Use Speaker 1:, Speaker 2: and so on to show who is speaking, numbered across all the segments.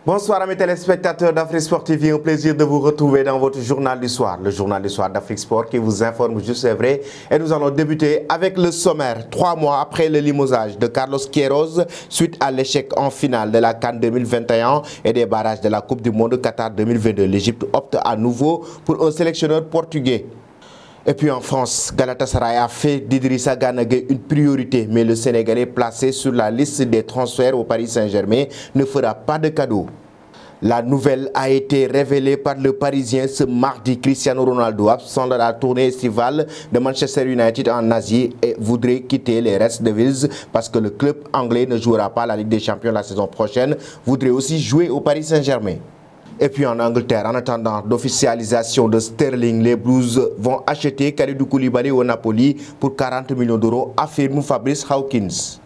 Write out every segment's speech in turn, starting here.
Speaker 1: Bonsoir à mes téléspectateurs d'Afrique Sport TV, un plaisir de vous retrouver dans votre journal du soir, le journal du soir d'Afrique Sport qui vous informe juste et vrai. Et nous allons débuter avec le sommaire. 3 mois après le limogeage de Carlos Queiroz, suite à l'échec en finale de la CAN 2021 et des barrages de la Coupe du Monde Qatar 2022, l'Égypte opte à nouveau pour un sélectionneur portugais. Et puis en France, Galatasaray a fait d'Idrissa Gana Gueye une priorité, mais le Sénégalais placé sur la liste des transferts au Paris Saint-Germain ne fera pas de cadeau. La nouvelle a été révélée par le Parisien ce mardi. Cristiano Ronaldo, absent de la tournée estivale de Manchester United en Asie, et voudrait quitter les Red Devils parce que le club anglais ne jouera pas la Ligue des Champions la saison prochaine, voudrait aussi jouer au Paris Saint-Germain. Et puis en Angleterre, en attendant l'officialisation de Sterling, les Blues vont acheter Kalidou Koulibaly au Napoli pour 40 millions d'euros, affirme Fabrice Hawkins.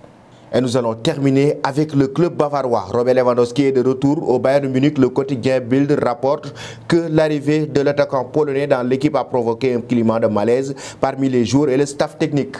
Speaker 1: Et nous allons terminer avec le club bavarois. Robert Lewandowski est de retour au Bayern Munich. Le quotidien Bild rapporte que l'arrivée de l'attaquant polonais dans l'équipe a provoqué un climat de malaise parmi les joueurs et le staff technique.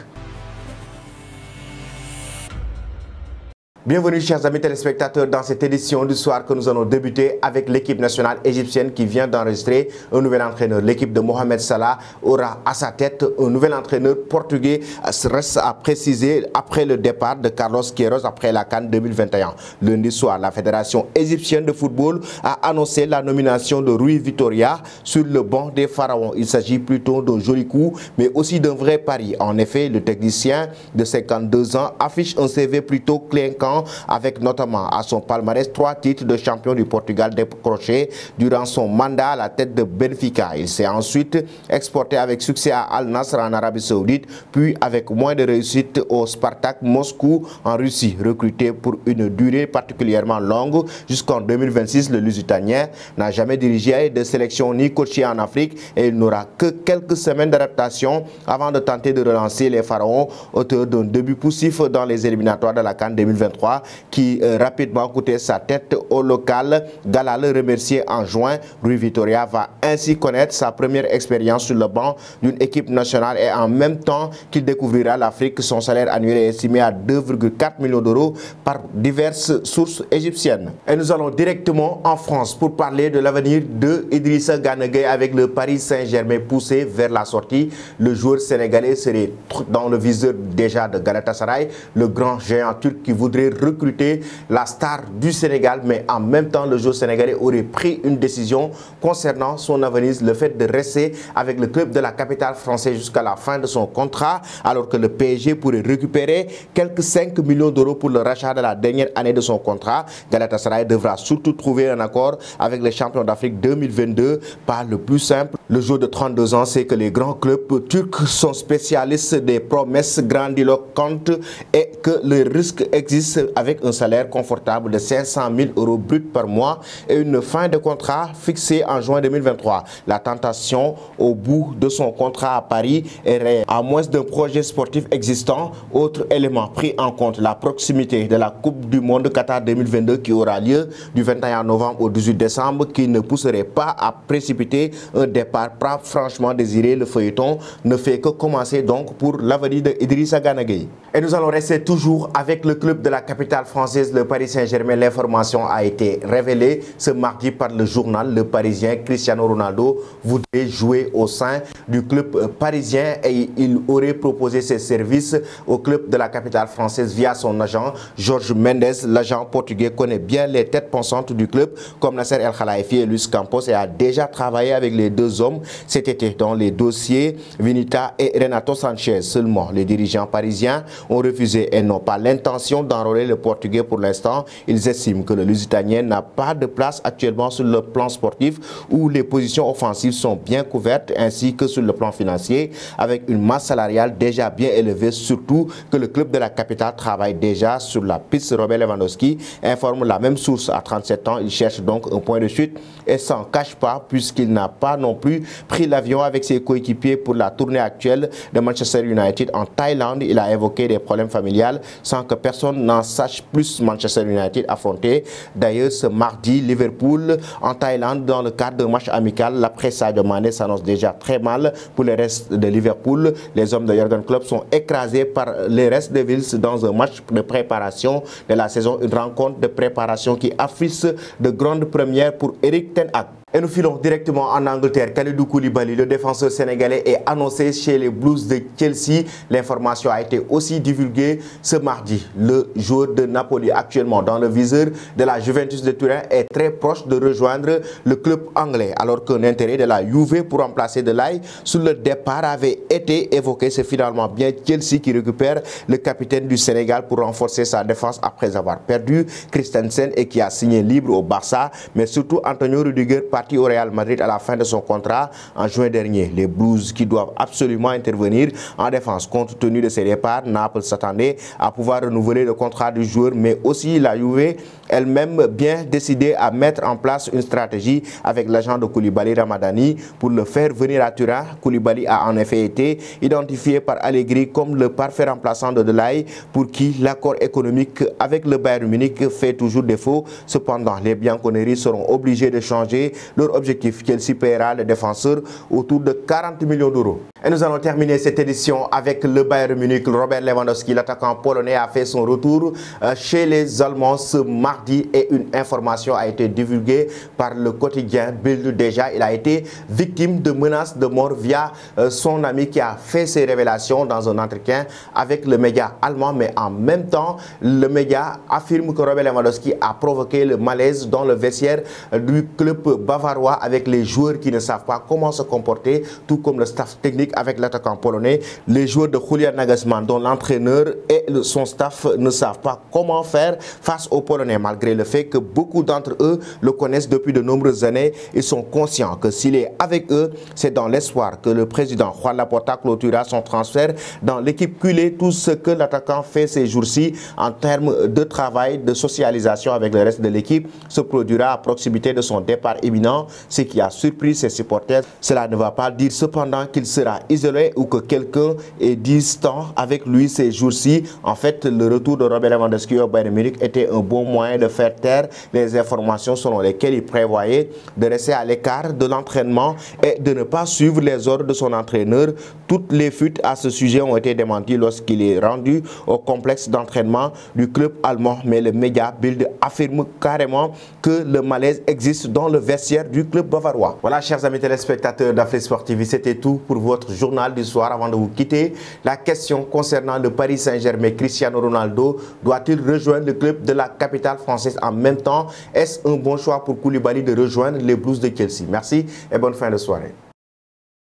Speaker 1: Bienvenue chers amis téléspectateurs dans cette édition du soir que nous allons débuter avec l'équipe nationale égyptienne qui vient d'enregistrer un nouvel entraîneur. L'équipe de Mohamed Salah aura à sa tête un nouvel entraîneur portugais. Reste à préciser après le départ de Carlos Queiroz après la CAN 2021. Lundi soir, la Fédération égyptienne de football a annoncé la nomination de Rui Vitória sur le banc des Pharaons. Il s'agit plutôt d'un joli coup mais aussi d'un vrai pari. En effet, le technicien de 52 ans affiche un CV plutôt clinquant avec notamment à son palmarès 3 titres de champion du Portugal décrochés durant son mandat à la tête de Benfica. Il s'est ensuite exporté avec succès à Al Nassr en Arabie Saoudite, puis avec moins de réussite au Spartak Moscou en Russie. Recruté pour une durée particulièrement longue jusqu'en 2026, le Lusitanien n'a jamais dirigé de sélection ni coaché en Afrique et il n'aura que quelques semaines d'adaptation avant de tenter de relancer les Pharaons, auteur d'un début poussif dans les éliminatoires de la CAN 2023 qui rapidement coûtait sa tête au local. Gala le remercié en juin. Rui Vitória va ainsi connaître sa première expérience sur le banc d'une équipe nationale et en même temps qu'il découvrira l'Afrique, son salaire annuel est estimé à 2,4 millions d'euros par diverses sources égyptiennes. Et nous allons directement en France pour parler de l'avenir de Idrissa Gana Gueye avec le Paris Saint-Germain poussé vers la sortie. Le joueur sénégalais serait dans le viseur déjà de Galatasaray, le grand géant turc qui voudrait recruter la star du Sénégal, mais en même temps le joueur sénégalais aurait pris une décision concernant son avenir, le fait de rester avec le club de la capitale française jusqu'à la fin de son contrat, alors que le PSG pourrait récupérer quelques 5 millions d'euros pour le rachat de la dernière année de son contrat. Galatasaray devra surtout trouver un accord avec les champions d'Afrique 2022, pas le plus simple. Le joueur de 32 ans sait que les grands clubs turcs sont spécialistes des promesses grandiloquentes et que le risque existe avec un salaire confortable de 500 000 euros bruts par mois et une fin de contrat fixée en juin 2023. La tentation au bout de son contrat à Paris est réelle. À moins d'un projet sportif existant, autre élément pris en compte, la proximité de la Coupe du Monde Qatar 2022 qui aura lieu du 21 novembre au 18 décembre qui ne pousserait pas à précipiter un départ pas franchement désiré. Le feuilleton ne fait que commencer donc pour l'avenir de Idrissa Gana Gueye. Et nous allons rester toujours avec le club de la capitale française, le Paris Saint-Germain. L'information a été révélée ce mardi par le journal Le Parisien. Cristiano Ronaldo voudrait jouer au sein du club parisien et il aurait proposé ses services au club de la capitale française via son agent Jorge Mendes. L'agent portugais connaît bien les têtes pensantes du club comme Nasser El Khelaifi et Luis Campos et a déjà travaillé avec les deux hommes cet été dans les dossiers Vinita et Renato Sanchez. Seulement, les dirigeants parisiens ont refusé et n'ont pas l'intention d'enrôler le Portugais pour l'instant. Ils estiment que le Lusitanien n'a pas de place actuellement sur le plan sportif où les positions offensives sont bien couvertes ainsi que sur le plan financier avec une masse salariale déjà bien élevée, surtout que le club de la capitale travaille déjà sur la piste. Robert Lewandowski informe la même source. À 37 ans, il cherche donc un point de chute et s'en cache pas puisqu'il n'a pas non plus pris l'avion avec ses coéquipiers pour la tournée actuelle de Manchester United en Thaïlande. Il a évoqué des problèmes familiales sans que personne n'en sache plus Manchester United affronter d'ailleurs ce mardi Liverpool en Thaïlande dans le cadre d'un match amical. L'après Sadio Mané s'annonce déjà très mal pour le reste de Liverpool. Les hommes de Jürgen Klopp sont écrasés par les Red Devils dans un match de préparation de la saison, une rencontre de préparation qui affiche de grandes premières pour Erik ten Hag. Et nous filons directement en Angleterre. Kalidou Koulibaly, le défenseur sénégalais, est annoncé chez les Blues de Chelsea. L'information a été aussi divulguée ce mardi. Le joueur de Napoli, actuellement dans le viseur de la Juventus de Turin, est très proche de rejoindre le club anglais. Alors qu'un intérêt de la Juve pour remplacer Delay sur le départ avait été évoqué. C'est finalement bien Chelsea qui récupère le capitaine du Sénégal pour renforcer sa défense après avoir perdu Christensen et qui a signé libre au Barça. Mais surtout Antonio Rudiger, parti au Real Madrid à la fin de son contrat en juin dernier. Les Blues qui doivent absolument intervenir en défense compte tenu de ses départs. Naples s'attendait à pouvoir renouveler le contrat du joueur, mais aussi la Juve elle-même bien décidée à mettre en place une stratégie avec l'agent de Koulibaly, Ramadani, pour le faire venir à Turin. Koulibaly a en effet été identifié par Allegri comme le parfait remplaçant de Delay, pour qui l'accord économique avec le Bayern Munich fait toujours défaut. Cependant, les Bianconeri seront obligés de changer leur objectif. Chelsea paiera le défenseur autour de 40 millions d'euros. Et nous allons terminer cette édition avec le Bayern Munich. Robert Lewandowski, l'attaquant polonais, a fait son retour chez les Allemands ce mardi et une information a été divulguée par le quotidien Bild. Déjà, il a été victime de menaces de mort via son ami qui a fait ses révélations dans un entretien avec le média allemand. Mais en même temps, le média affirme que Robert Lewandowski a provoqué le malaise dans le vestiaire du club bavarois avec les joueurs qui ne savent pas comment se comporter, tout comme le staff technique avec l'attaquant polonais. Les joueurs de Julian Nagelsmann, dont l'entraîneur et son staff ne savent pas comment faire face aux Polonais, malgré le fait que beaucoup d'entre eux le connaissent depuis de nombreuses années. Ils sont conscients que s'il est avec eux, c'est dans l'espoir que le président Juan Laporta clôturera son transfert dans l'équipe culée. Tout ce que l'attaquant fait ces jours-ci en termes de travail, de socialisation avec le reste de l'équipe se produira à proximité de son départ imminent, ce qui a surpris ses supporters. Cela ne va pas dire cependant qu'il sera isolé ou que quelqu'un est distant avec lui ces jours-ci. En fait, le retour de Robert Lewandowski au Bayern Munich était un bon moyen de faire taire les informations selon lesquelles il prévoyait de rester à l'écart de l'entraînement et de ne pas suivre les ordres de son entraîneur. Toutes les fuites à ce sujet ont été démenties lorsqu'il est rendu au complexe d'entraînement du club allemand. Mais le média Bild affirme carrément que le malaise existe dans le vestiaire du club bavarois. Voilà, chers amis téléspectateurs d'Afrique Sport TV, c'était tout pour votre journal du soir. Avant de vous quitter, la question concernant le Paris Saint-Germain, Cristiano Ronaldo doit-il rejoindre le club de la capitale française en même temps? Est-ce un bon choix pour Koulibaly de rejoindre les Blues de Chelsea? Merci et bonne fin de soirée.